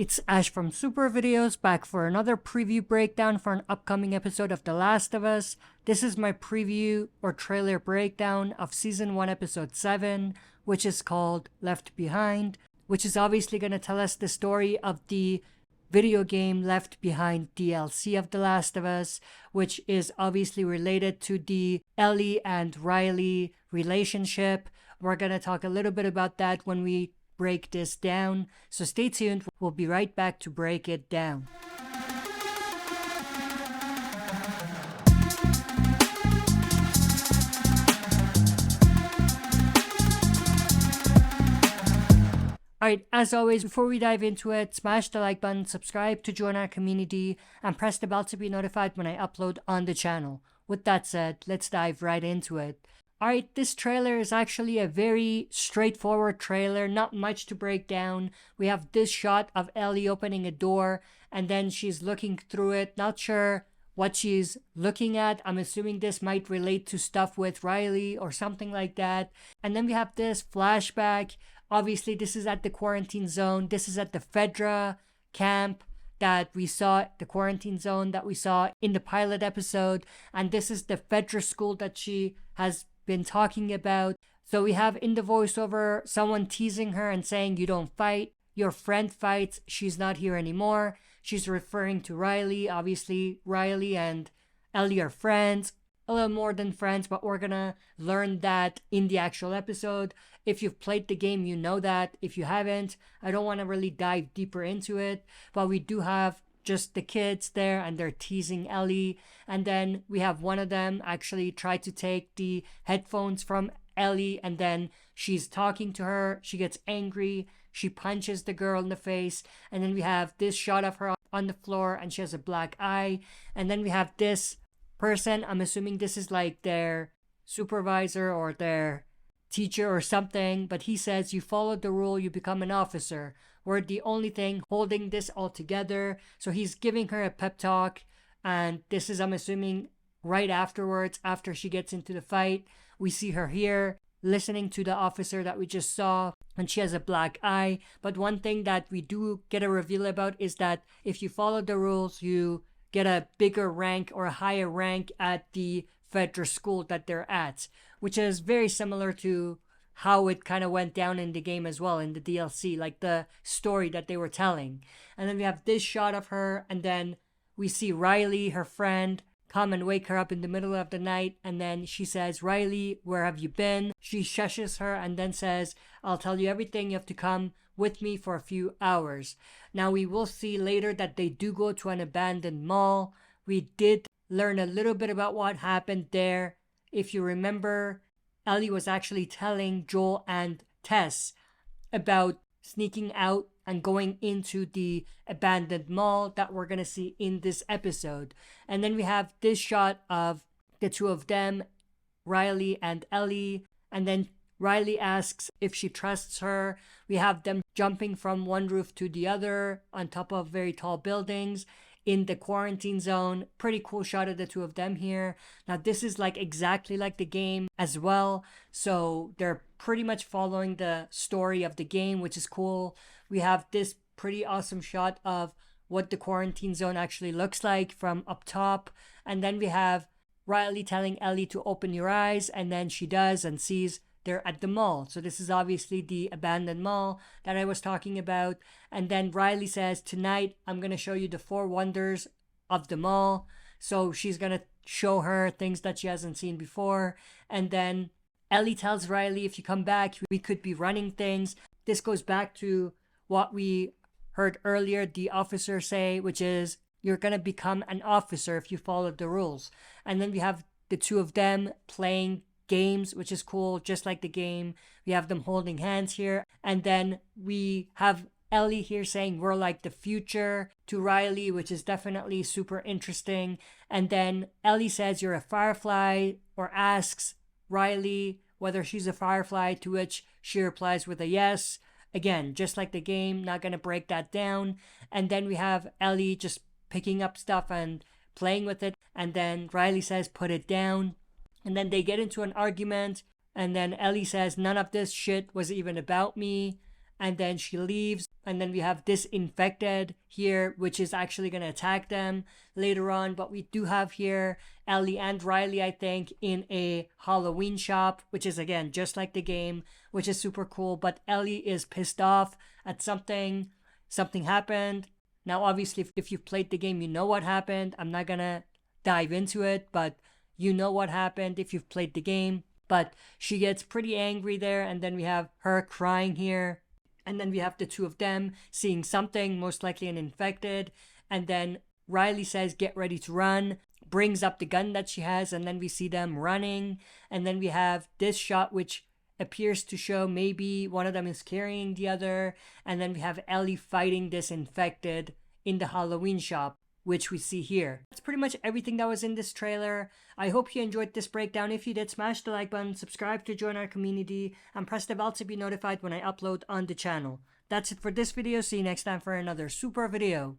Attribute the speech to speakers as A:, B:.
A: It's Ash from SuperVideos back for another preview breakdown for an upcoming episode of The Last of Us. This is my preview or trailer breakdown of Season 1 Episode 7, which is called Left Behind, which is obviously going to tell us the story of the video game Left Behind DLC of The Last of Us, which is obviously related to the Ellie and Riley relationship. We're going to talk a little bit about that when we break this down, so stay tuned. We'll be right back to break it down. Alright, as always, before we dive into it, smash the like button, subscribe to join our community, and press the bell to be notified when I upload on the channel. With that said, let's dive right into it. Alright, this trailer is actually a very straightforward trailer, not much to break down. We have this shot of Ellie opening a door, and then she's looking through it, not sure what she's looking at. I'm assuming this might relate to stuff with Riley or something like that. And then we have this flashback. Obviously, this is at the quarantine zone. This is at the Fedra camp that we saw, the quarantine zone that we saw in the pilot episode. And this is the Fedra school that she has been talking about. So we have in the voiceover someone teasing her and saying, "You don't fight, your friend fights, she's not here anymore." She's referring to Riley. Obviously Riley and Ellie are friends, a little more than friends, but we're gonna learn that in the actual episode. If you've played the game, you know that. If you haven't, I don't want to really dive deeper into it, but we do have just the kids there and they're teasing Ellie. And then we have one of them actually try to take the headphones from Ellie, and then she's talking to her. She gets angry. She punches the girl in the face. And then we have this shot of her on the floor and she has a black eye. And then we have this person. I'm assuming this is like their supervisor or their teacher or something, but he says, "You followed the rule, you become an officer. We're the only thing holding this all together." So he's giving her a pep talk, and this is, I'm assuming, right afterwards, after she gets into the fight. We see her here listening to the officer that we just saw, and she has a black eye. But one thing that we do get a reveal about is that if you follow the rules, you get a bigger rank or a higher rank at the Fedra school that they're at, which is very similar to how it kind of went down in the game as well, in the DLC, like the story that they were telling. And then we have this shot of her, and then we see Riley, her friend, come and wake her up in the middle of the night, and then she says, "Riley, where have you been?" She shushes her and then says, "I'll tell you everything, you have to come with me for a few hours." Now we will see later that they do go to an abandoned mall. We did learn a little bit about what happened there. If you remember, Ellie was actually telling Joel and Tess about sneaking out and going into the abandoned mall that we're going to see in this episode. And then we have this shot of the two of them, Riley and Ellie. And then Riley asks if she trusts her. We have them jumping from one roof to the other on top of very tall buildings in the quarantine zone. Pretty cool shot of the two of them here. Now this is like exactly like the game as well, so they're pretty much following the story of the game, which is cool. We have this pretty awesome shot of what the quarantine zone actually looks like from up top, and then we have Riley telling Ellie to open your eyes, and then she does and sees they're at the mall. So this is obviously the abandoned mall that I was talking about. And then Riley says, "Tonight, I'm going to show you the 4 wonders of the mall." So she's going to show her things that she hasn't seen before. And then Ellie tells Riley, "If you come back, we could be running things." This goes back to what we heard earlier the officer say, which is, you're going to become an officer if you follow the rules. And then we have the two of them playing games, which is cool, just like the game. We have them holding hands here, and then we have Ellie here saying we're like the future to Riley, which is definitely super interesting. And then Ellie says you're a firefly, or asks Riley whether she's a firefly, to which she replies with a yes. Again, just like the game, not gonna break that down. And then we have Ellie just picking up stuff and playing with it, and then Riley says put it down. And then they get into an argument, and then Ellie says, "None of this shit was even about me." And then she leaves. And then we have this infected here, which is actually going to attack them later on. But we do have here Ellie and Riley, I think, in a Halloween shop, which is, again, just like the game, which is super cool. But Ellie is pissed off at something. Something happened. Now, obviously, if you've played the game, you know what happened. I'm not going to dive into it, but you know what happened if you've played the game. But she gets pretty angry there, and then we have her crying here. And then we have the two of them seeing something, most likely an infected. And then Riley says, get ready to run, brings up the gun that she has, and then we see them running. And then we have this shot, which appears to show maybe one of them is carrying the other. And then we have Ellie fighting this infected in the Halloween shop, which we see here. That's pretty much everything that was in this trailer. I hope you enjoyed this breakdown. If you did, smash the like button, subscribe to join our community, and press the bell to be notified when I upload on the channel. That's it for this video. See you next time for another super video.